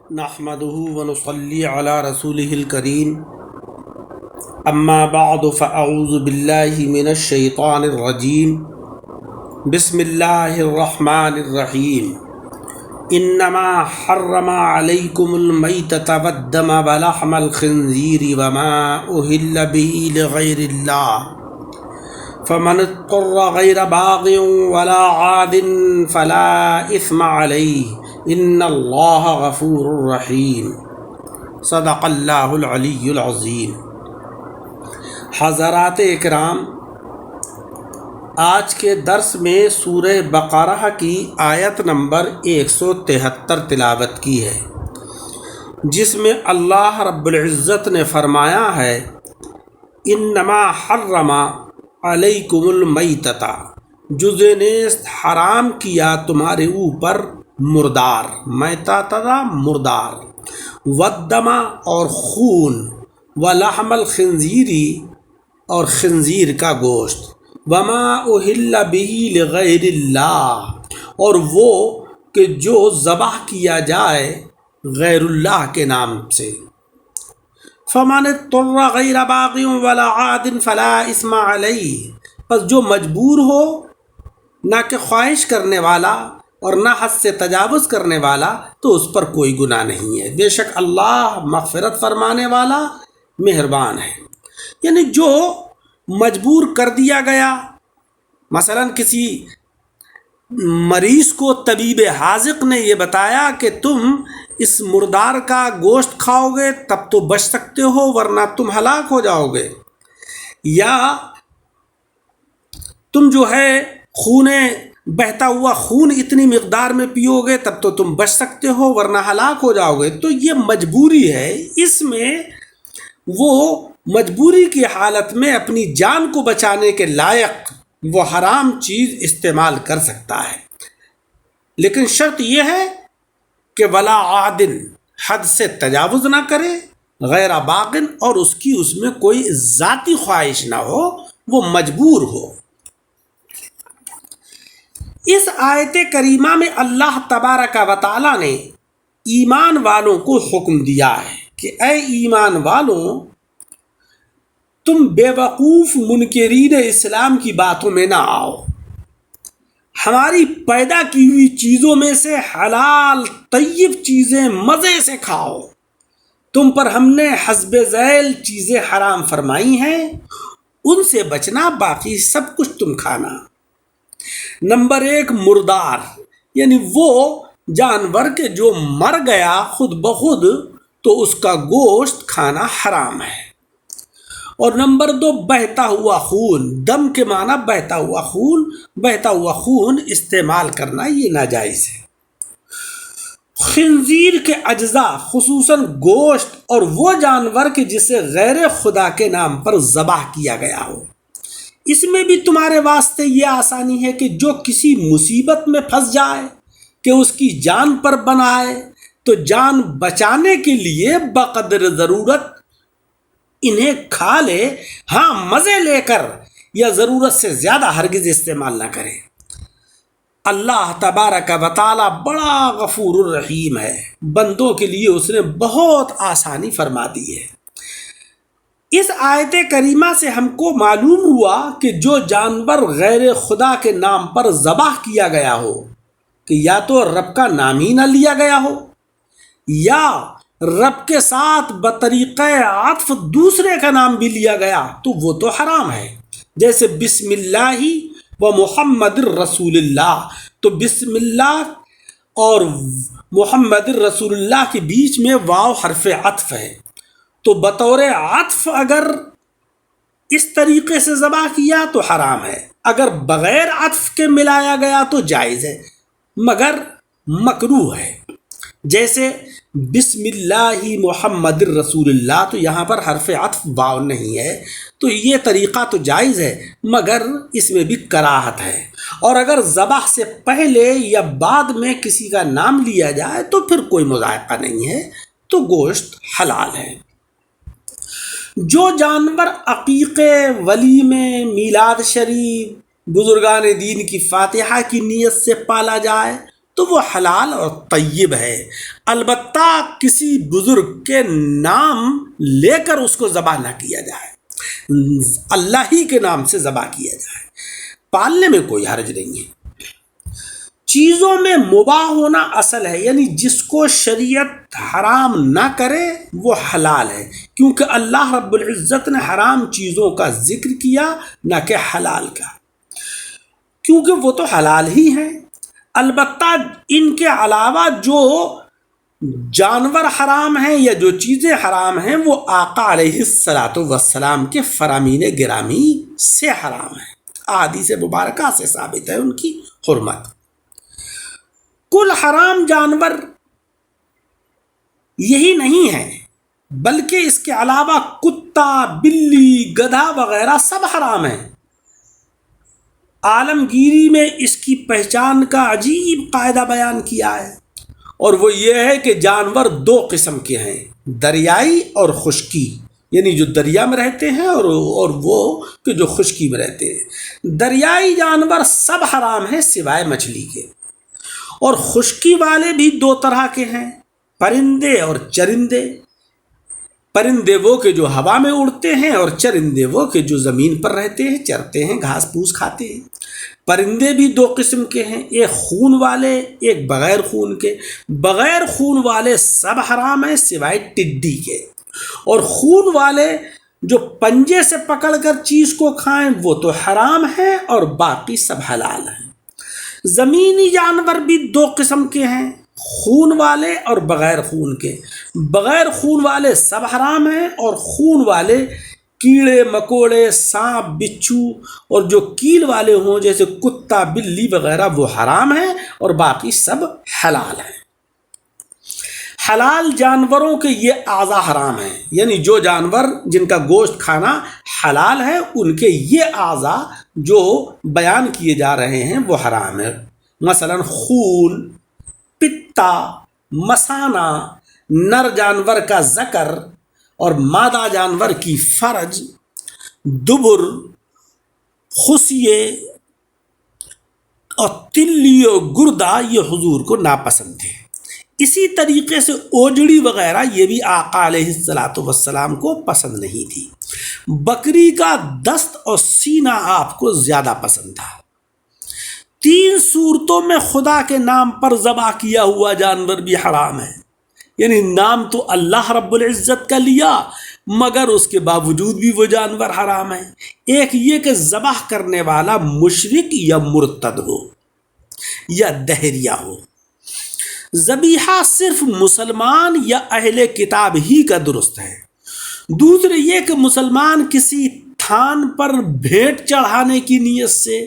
نحمده ونصلي على رسوله الكريم اما بعد فاعوذ بالله من الشيطان الرجيم بسم الله الرحمن الرحيم انما حرم عليكم الميتة والدم ولحم الخنزير وما أهل به لغير الله فمن اضطر غير باغ ولا عاد فلا اثم عليه ان اللہ غفور رحیم صدق اللہ العلی العظیم۔ حضرات اکرام، آج کے درس میں سورہ بقرہ کی آیت نمبر 173 تلاوت کی ہے، جس میں اللہ رب العزت نے فرمایا ہے انما حرم علیکم المیتۃ، جز نیست حرام کیا تمہارے اوپر مردار، میتۃ مردار، والدم اور خون، ولحم الخنزیری اور خنزیر کا گوشت، وما اہل بہ لغیر اللہ اور وہ کہ جو ذبح کیا جائے غیر اللہ کے نام سے، فمن اضطر غیر باغ ولا عاد فلا اثم علیہ، پس جو مجبور ہو، نہ کہ خواہش کرنے والا اور نہ حد سے تجاوز کرنے والا، تو اس پر کوئی گناہ نہیں ہے، بے شک اللہ مغفرت فرمانے والا مہربان ہے۔ یعنی جو مجبور کر دیا گیا، مثلا کسی مریض کو طبیب حاذق نے یہ بتایا کہ تم اس مردار کا گوشت کھاؤ گے تب تو بچ سکتے ہو ورنہ تم ہلاک ہو جاؤ گے، یا تم جو ہے بہتا ہوا خون اتنی مقدار میں پیو گے تب تو تم بچ سکتے ہو ورنہ ہلاک ہو جاؤ گے، تو یہ مجبوری ہے۔ اس میں وہ مجبوری کی حالت میں اپنی جان کو بچانے کے لائق وہ حرام چیز استعمال کر سکتا ہے، لیکن شرط یہ ہے کہ ولا عادن، حد سے تجاوز نہ کرے، غیر باغن اور اس کی اس میں کوئی ذاتی خواہش نہ ہو، وہ مجبور ہو۔ اس آیت کریمہ میں اللہ تبارک و تعالی نے ایمان والوں کو حکم دیا ہے کہ اے ایمان والوں، تم بے وقوف منکرین اسلام کی باتوں میں نہ آؤ، ہماری پیدا کی ہوئی چیزوں میں سے حلال طیب چیزیں مزے سے کھاؤ، تم پر ہم نے حسب ذیل چیزیں حرام فرمائی ہیں، ان سے بچنا، باقی سب کچھ تم کھانا۔ نمبر 1 مردار، یعنی وہ جانور کے جو مر گیا خود بخود، تو اس کا گوشت کھانا حرام ہے۔ اور نمبر 2 بہتا ہوا خون، دم کے معنی بہتا ہوا خون، بہتا ہوا خون استعمال کرنا یہ ناجائز ہے۔ خنزیر کے اجزاء، خصوصاً گوشت اور وہ جانور کے جسے غیر خدا کے نام پر ذبح کیا گیا ہو، اس میں بھی تمہارے واسطے یہ آسانی ہے کہ جو کسی مصیبت میں پھنس جائے کہ اس کی جان پر بنائے، تو جان بچانے کے لیے بقدر ضرورت انہیں کھا لے، ہاں مزے لے کر، یا ضرورت سے زیادہ ہرگز استعمال نہ کرے۔ اللہ تبارک و تعالی بڑا غفور الرحیم ہے، بندوں کے لیے اس نے بہت آسانی فرما دی ہے۔ اس آیت کریمہ سے ہم کو معلوم ہوا کہ جو جانور غیر خدا کے نام پر ذبح کیا گیا ہو، کہ یا تو رب کا نام ہی نہ لیا گیا ہو، یا رب کے ساتھ بطریقہ عطف دوسرے کا نام بھی لیا گیا، تو وہ تو حرام ہے۔ جیسے بسم اللہ و محمد الرسول اللہ، تو بسم اللہ اور محمد الرسول اللہ کے بیچ میں واو حرف عطف ہے، تو بطور عطف اگر اس طریقے سے ذبح کیا تو حرام ہے، اگر بغیر عطف کے ملایا گیا تو جائز ہے مگر مکروہ ہے۔ جیسے بسم اللہ محمد الرسول اللہ، تو یہاں پر حرف عطف واو نہیں ہے، تو یہ طریقہ تو جائز ہے مگر اس میں بھی کراہت ہے۔ اور اگر ذبح سے پہلے یا بعد میں کسی کا نام لیا جائے تو پھر کوئی مذائقہ نہیں ہے، تو گوشت حلال ہے۔ جو جانور عقیقے، ولیمے، میلاد شریف، بزرگان دین کی فاتحہ کی نیت سے پالا جائے تو وہ حلال اور طیب ہے، البتہ کسی بزرگ کے نام لے کر اس کو ذبح نہ کیا جائے، اللہ ہی کے نام سے ذبح کیا جائے، پالنے میں کوئی حرج نہیں ہے۔ چیزوں میں مباح ہونا اصل ہے، یعنی جس کو شریعت حرام نہ کرے وہ حلال ہے، کیونکہ اللہ رب العزت نے حرام چیزوں کا ذکر کیا نہ کہ حلال کا، کیونکہ وہ تو حلال ہی ہیں۔ البتہ ان کے علاوہ جو جانور حرام ہیں یا جو چیزیں حرام ہیں وہ آقا علیہ الصلاۃ والسلام کے فرامین گرامی سے حرام ہیں، احادیث مبارکہ سے ثابت ہے ان کی حرمت۔ کل حرام جانور یہی نہیں ہے، بلکہ اس کے علاوہ کتا، بلی، گدھا وغیرہ سب حرام ہیں۔ عالمگیری میں اس کی پہچان کا عجیب قاعدہ بیان کیا ہے، اور وہ یہ ہے کہ جانور دو قسم کے ہیں، دریائی اور خشکی، یعنی جو دریا میں رہتے ہیں اور وہ کہ جو خشکی میں رہتے ہیں۔ دریائی جانور سب حرام ہیں سوائے مچھلی کے، اور خشکی والے بھی دو طرح کے ہیں، پرندے اور چرندے۔ پرندے وہ کہ جو ہوا میں اڑتے ہیں، اور چرندے وہ کہ جو زمین پر رہتے ہیں، چرتے ہیں، گھاس پھوس کھاتے ہیں۔ پرندے بھی دو قسم کے ہیں، ایک خون والے، ایک بغیر خون کے۔ بغیر خون والے سب حرام ہیں سوائے ٹڈی کے، اور خون والے جو پنجے سے پکڑ کر چیز کو کھائیں وہ تو حرام ہیں، اور باقی سب حلال ہیں۔ زمینی جانور بھی دو قسم کے ہیں، خون والے اور بغیر خون کے۔ بغیر خون والے سب حرام ہیں، اور خون والے کیڑے مکوڑے، سانپ، بچھو اور جو کیل والے ہوں جیسے کتا، بلی وغیرہ وہ حرام ہیں، اور باقی سب حلال ہیں۔ حلال جانوروں کے یہ اعضاء حرام ہیں، یعنی جو جانور جن کا گوشت کھانا حلال ہے ان کے یہ اعضاء جو بیان کیے جا رہے ہیں وہ حرام ہے۔ مثلا خون، پتا، مثانہ، نر جانور کا ذکر اور مادہ جانور کی فرج، دبر، خصیے اور تلی و گردہ یہ حضور کو ناپسند تھے۔ اسی طریقے سے اوجڑی وغیرہ یہ بھی آقا علیہ الصلاۃ والسلام کو پسند نہیں تھی۔ بکری کا دست اور سینہ آپ کو زیادہ پسند تھا۔ 3 صورتوں میں خدا کے نام پر ذبح کیا ہوا جانور بھی حرام ہے، یعنی نام تو اللہ رب العزت کا لیا مگر اس کے باوجود بھی وہ جانور حرام ہے۔ ایک یہ کہ ذبح کرنے والا مشرک یا مرتد ہو یا دہریہ ہو۔ ذبیحہ صرف مسلمان یا اہل کتاب ہی کا درست ہے۔ دوسرے یہ کہ مسلمان کسی تھان پر بھیٹ چڑھانے کی نیت سے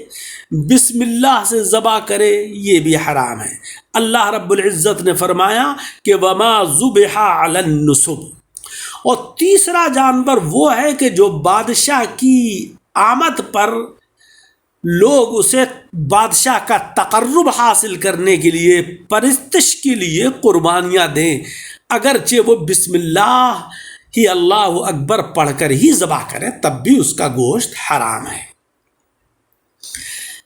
بسم اللہ سے ذبح کرے یہ بھی حرام ہے۔ اللہ رب العزت نے فرمایا کہ وما ذبح علی النصب۔ اور تیسرا جانور وہ ہے کہ جو بادشاہ کی آمد پر لوگ اسے بادشاہ کا تقرب حاصل کرنے کے لیے، پرستش کے لیے قربانیاں دیں، اگرچہ وہ بسم اللہ ہی اللہ اکبر پڑھ کر ہی ذبح کرے تب بھی اس کا گوشت حرام ہے۔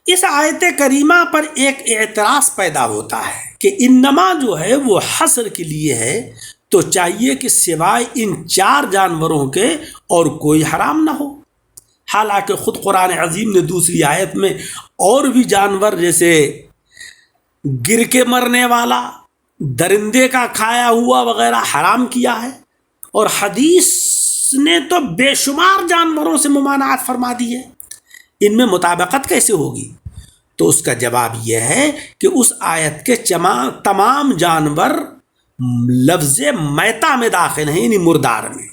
اس آیت کریمہ پر ایک اعتراض پیدا ہوتا ہے کہ انما جو ہے وہ حصر کے لیے ہے، تو چاہیے کہ سوائے ان 4 جانوروں کے اور کوئی حرام نہ ہو۔ حالانکہ خود قرآن عظیم نے دوسری آیت میں اور بھی جانور جیسے گر کے مرنے والا، درندے کا کھایا ہوا وغیرہ حرام کیا ہے، اور حدیث نے تو بے شمار جانوروں سے ممانعت فرما دی ہے۔ ان میں مطابقت کیسے ہوگی؟ تو اس کا جواب یہ ہے کہ اس آیت کے تمام جانور لفظ میتا میں داخل ہیں، یعنی مردار میں،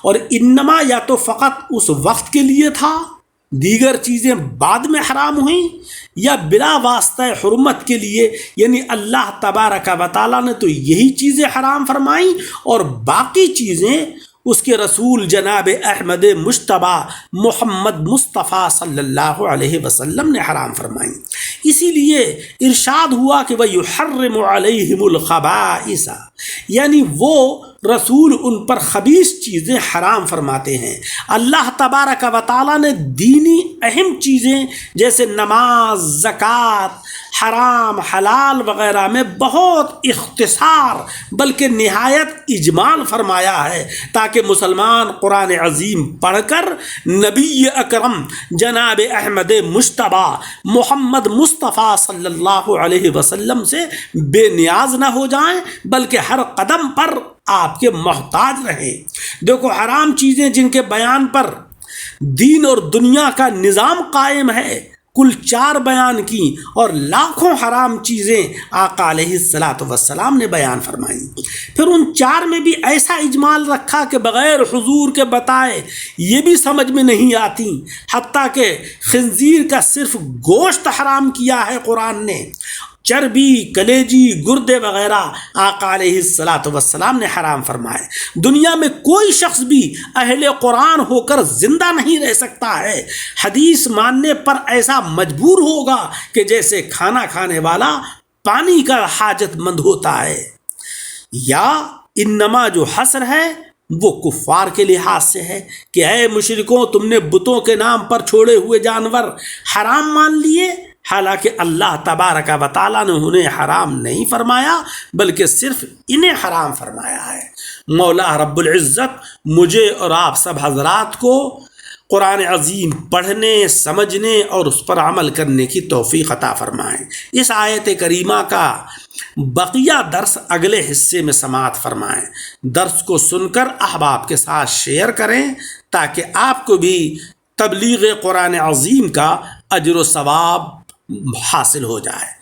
اور انما یا تو فقط اس وقت کے لیے تھا، دیگر چیزیں بعد میں حرام ہوئیں، یا بلا واسطہ حرمت کے لیے، یعنی اللہ تبارک و تعالیٰ نے تو یہی چیزیں حرام فرمائیں اور باقی چیزیں اس کے رسول جناب احمد مجتبیٰ محمد مصطفیٰ صلی اللہ علیہ وسلم نے حرام فرمائیں۔ اسی لیے ارشاد ہوا کہ وَيُحَرِّمُ عَلَيْهِمُ الْخَبَائِثَ، یعنی وہ رسول ان پر خبیث چیزیں حرام فرماتے ہیں۔ اللہ تبارک و تعالیٰ نے دینی اہم چیزیں جیسے نماز، زکوٰۃ، حرام حلال وغیرہ میں بہت اختصار بلکہ نہایت اجمال فرمایا ہے تاکہ مسلمان قرآن عظیم پڑھ کر نبی اکرم جناب احمد مجتبیٰ محمد مصطفیٰ صلی اللہ علیہ وسلم سے بے نیاز نہ ہو جائیں بلکہ ہر قدم پر آپ کے محتاج رہیں۔ دیکھو حرام چیزیں جن کے بیان پر دین اور دنیا کا نظام قائم ہے کل 4 بیان کی، اور لاکھوں حرام چیزیں آقا علیہ السلام نے بیان فرمائی۔ پھر ان 4 میں بھی ایسا اجمال رکھا کہ بغیر حضور کے بتائے یہ بھی سمجھ میں نہیں آتی، حتیٰ کہ خنزیر کا صرف گوشت حرام کیا ہے قرآن نے، چربی، کلیجی، گردے وغیرہ آقا علیہ السلام نے حرام فرمائے۔ دنیا میں کوئی شخص بھی اہل قرآن ہو کر زندہ نہیں رہ سکتا ہے، حدیث ماننے پر ایسا مجبور ہوگا کہ جیسے کھانا کھانے والا پانی کا حاجت مند ہوتا ہے۔ یا انما جو حصر ہے وہ کفار کے لحاظ سے ہے کہ اے مشرکوں تم نے بتوں کے نام پر چھوڑے ہوئے جانور حرام مان لیے، حالانکہ اللہ تبارک و تعالیٰ نے انہیں حرام نہیں فرمایا بلکہ صرف انہیں حرام فرمایا ہے۔ مولا رب العزت مجھے اور آپ سب حضرات کو قرآن عظیم پڑھنے، سمجھنے اور اس پر عمل کرنے کی توفیق عطا فرمائیں۔ اس آیت کریمہ کا بقیہ درس اگلے حصے میں سماعت فرمائیں۔ درس کو سن کر احباب کے ساتھ شیئر کریں تاکہ آپ کو بھی تبلیغ قرآن عظیم کا اجر و ثواب حاصل ہو جائے۔